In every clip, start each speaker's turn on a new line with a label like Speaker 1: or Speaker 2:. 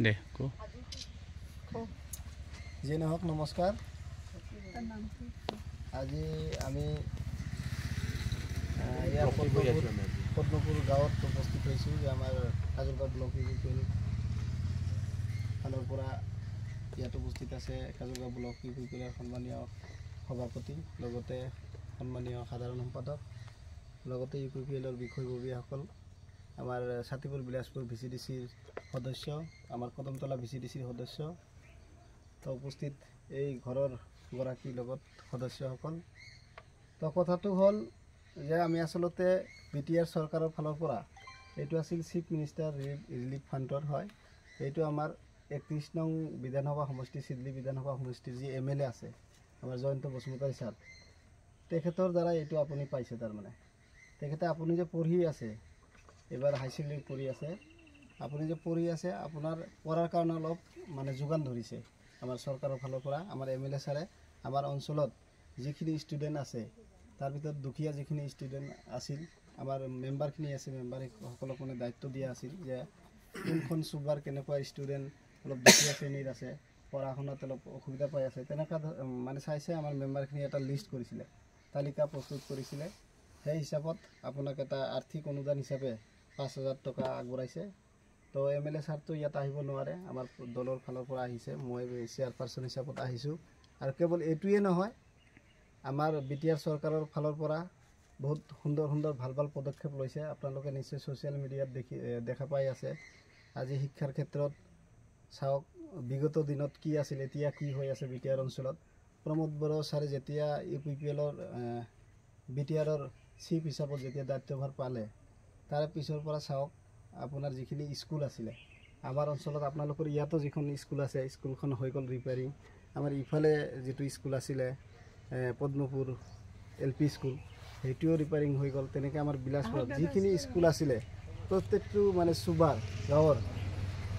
Speaker 1: দে কো
Speaker 2: G নহওক নমস্কাৰ আজি আমি পদ্মপুৰ গাঁৱত উপস্থিত হৈছোঁ যে আমাৰ কাজলগাঁও ব্লক ইউপিএল ফালৰ পৰা ইয়াত উপস্থিত আছে কাজলগাঁও ব্লক ইউপিএলৰ সন্মানীয় সভাপতি লগতে সন্মানীয় সাধাৰণ সম্পাদক লগতে ইউপিএলৰ বিষয়ববীয়াসকল আমাৰ ছাতিপুৰ বিলাসপুৰ ভিচিডিচিৰ সদস্য আমাৰ কদমতলা ভিচিডিচিৰ সদস্য তো উপস্থিত এই ঘৰৰ গৰাকীৰ লগত সদস্যসকল তো কথাটো হ'ল যে আমি আসলতে বিটিআৰ চৰকাৰৰ ফালৰ পৰা এইটো আছিল চিফ মিনিষ্টাৰ ৰিলিফ ফাণ্ডৰ হয় এইটো আমাৰ 31 নং বিধানসভা সমষ্টি চিডলি বিধানসভা সমষ্টিৰ যি এমএলএ আছে আমাৰ জয়ন্ত বসুমতাৰী ছাৰ তেখেতৰ দ্বাৰা এইটো আপুনি পাইছে তাৰমানে তেখেতে আপুনি যে পঢ়ি আছে এবাৰ হাই ছেকেণ্ডাৰী পঢ়ি আছে আপুনি যে পঢ়ি আছে আপোনাৰ পঢ়াৰ কাৰণে অলপ মানে যোগান ধৰিছে আমাৰ চৰকাৰৰ ফালৰ পৰা আমাৰ এমএলএ ছাৰে আমাৰ অঞ্চলত যিখিনি ষ্টুডেণ্ট আছে তাৰ ভিতৰত দুখীয়া যিখিনি ষ্টুডেণ্ট আছিল আমাৰ মেম্বাৰখিনি আছে মেম্বাৰসকলক মানে দায়িত্ব দিয়া আছিল যে কোনখন চুবাৰ কেনেকুৱা ষ্টুডেণ্ট অলপ দুখীয়া শ্ৰেণীৰ আছে পঢ়া শুনাত অলপ অসুবিধা পাই আছে তেনেকুৱা মানে চাইছে আমাৰ মেম্বাৰখিনি এটা লিষ্ট কৰিছিলে তালিকা প্ৰস্তুত কৰিছিলে সেই হিচাপত আপোনাক এটা আৰ্থিক অনুদান হিচাপে 5,000 টকা আগবঢ়াইছে তো এমএলএ ছাৰটো ইয়াত আহিব নোৱাৰে আমাৰ দলৰ ফালৰ পৰা আহিছে মই চেয়াৰপাৰ্চন হিচাপত আহিছোঁ আৰু কেৱল এইটোৱে নহয় আমাৰ বিটিআৰ চৰকাৰৰ ফালৰ পৰা বহুত সুন্দৰ সুন্দৰ ভাল ভাল পদক্ষেপ লৈছে আপোনালোকে নিশ্চয় ছ'চিয়েল মিডিয়াত দেখা পাই আছে আজি শিক্ষাৰ ক্ষেত্ৰত চাওক বিগত দিনত কি আছিল এতিয়া কি হৈ আছে বিটিআৰ অঞ্চলত প্ৰমোদ বড়ো ছাৰে যেতিয়া ইউপিপিএলৰ বিটিআৰৰ চিফ হিচাপত যেতিয়া দায়িত্বভাৰ পালে তাৰে পিছৰ পৰা চাওক আপোনাৰ যিখিনি স্কুল আছিলে আমাৰ অঞ্চলত আপোনালোকৰ ইয়াতো যিখন স্কুল আছে স্কুলখন হৈ গ'ল ৰিপেয়াৰিং আমাৰ ইফালে যিটো স্কুল আছিলে পদ্মপুৰ এলপি স্কুল সেইটোও ৰিপেয়াৰিং হৈ গ'ল তেনেকৈ আমাৰ বিলাসপুৰত যিখিনি স্কুল আছিলে প্ৰত্যেকটো মানে চুবাৰ গাঁৱৰ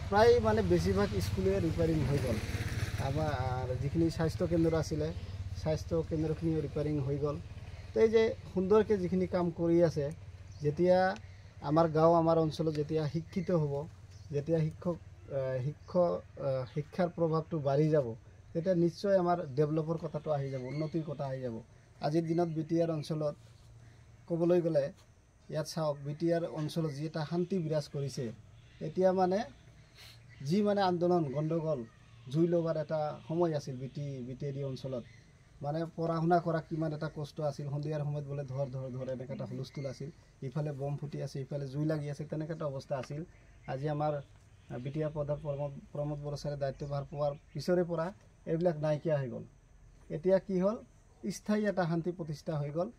Speaker 2: প্ৰায় মানে বেছিভাগ স্কুলে ৰিপেয়াৰিং হৈ গ'ল আমাৰ যিখিনি স্বাস্থ্য কেন্দ্ৰ আছিলে স্বাস্থ্য কেন্দ্ৰখিনিও ৰিপেয়াৰিং হৈ গ'ল তো এই যে সুন্দৰকৈ যিখিনি কাম কৰি আছে যেতিয়া আমাৰ গাঁও আমাৰ অঞ্চলত যেতিয়া শিক্ষিত হ'ব যেতিয়া শিক্ষাৰ প্ৰভাৱটো বাঢ়ি যাব তেতিয়া নিশ্চয় আমাৰ ডেভেলপৰ কথাটো আহি যাব উন্নতিৰ কথা আহি যাব আজিৰ দিনত বিটিআৰ অঞ্চলত ক'বলৈ গ'লে ইয়াত চাওক বিটিআৰ অঞ্চলত যি এটা শান্তি বিৰাজ কৰিছে এতিয়া মানে যি মানে আন্দোলন গণ্ডগোল জুই লগাৰ এটা সময় আছিল বিটিআৰ অঞ্চলত মানে পঢ়া শুনা কৰা কিমান এটা কষ্ট আছিল সন্ধিয়াৰ সময়ত বোলে ধৰ এনেকৈ এটা হুলস্থুল আছিল ইফালে বম ফুটি আছে ইফালে জুই লাগি আছে তেনেকৈ এটা অৱস্থা আছিল আজি আমাৰ বিটিআৰ প্ৰমোদ বড়ো ছাৰে দায়িত্বভাৰ পোৱাৰ পিছৰে পৰা এইবিলাক নাইকিয়া হৈ গ'ল এতিয়া কি হ'ল স্থায়ী এটা শান্তি প্ৰতিষ্ঠা হৈ গ'ল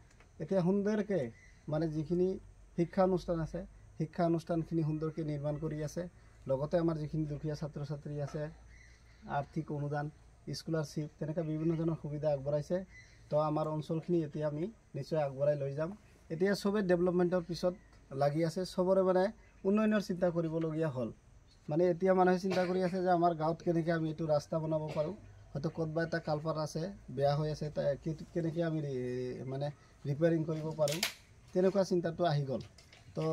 Speaker 2: এতিয়া সুন্দৰকৈ মানে যিখিনি শিক্ষা অনুষ্ঠান আছে শিক্ষা অনুষ্ঠানখিনি সুন্দৰকৈ নিৰ্মাণ কৰি আছে লগতে আমাৰ যিখিনি দুখীয়া ছাত্ৰ ছাত্ৰী আছে আৰ্থিক অনুদান স্কলাৰশ্বিপ তেনেকৈ বিভিন্ন ধৰণৰ সুবিধা আগবঢ়াইছে তো আমাৰ অঞ্চলখিনি এতিয়া আমি নিশ্চয় আগবঢ়াই লৈ যাম এতিয়া চবেই ডেভেলপমেণ্টৰ পিছত লাগি আছে চবৰে মানে উন্নয়নৰ চিন্তা কৰিবলগীয়া হ'ল মানে এতিয়া মানুহে চিন্তা কৰি আছে যে আমাৰ গাঁৱত কেনেকৈ আমি এইটো ৰাস্তা বনাব পাৰোঁ হয়তো ক'ৰবাত এটা কালপাৰ আছে বেয়া হৈ আছে কেনেকৈ আমি মানে ৰিপেয়াৰিং কৰিব পাৰোঁ তেনেকুৱা চিন্তাটো আহি গ'ল তো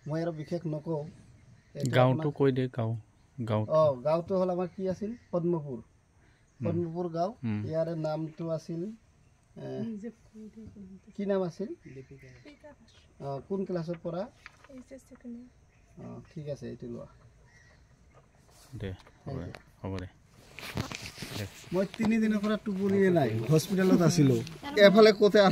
Speaker 2: মই আৰু বিশেষ নকওঁ
Speaker 1: গাঁওটো কৈ দে
Speaker 2: গাঁওটো হ'ল আমাৰ কি আছিল পদ্মপুৰ গাঁও ইয়াৰ নামটো আছিল কি নাম আছিল কোন ক্লাছৰ পৰা ঠিক আছে এইটো লোৱা
Speaker 1: দে হ'ব দে
Speaker 2: মই 3 দিনৰ পৰা টোপনিয়ে নাই হস্পিটেলত আছিলোঁ এফালে ক'তে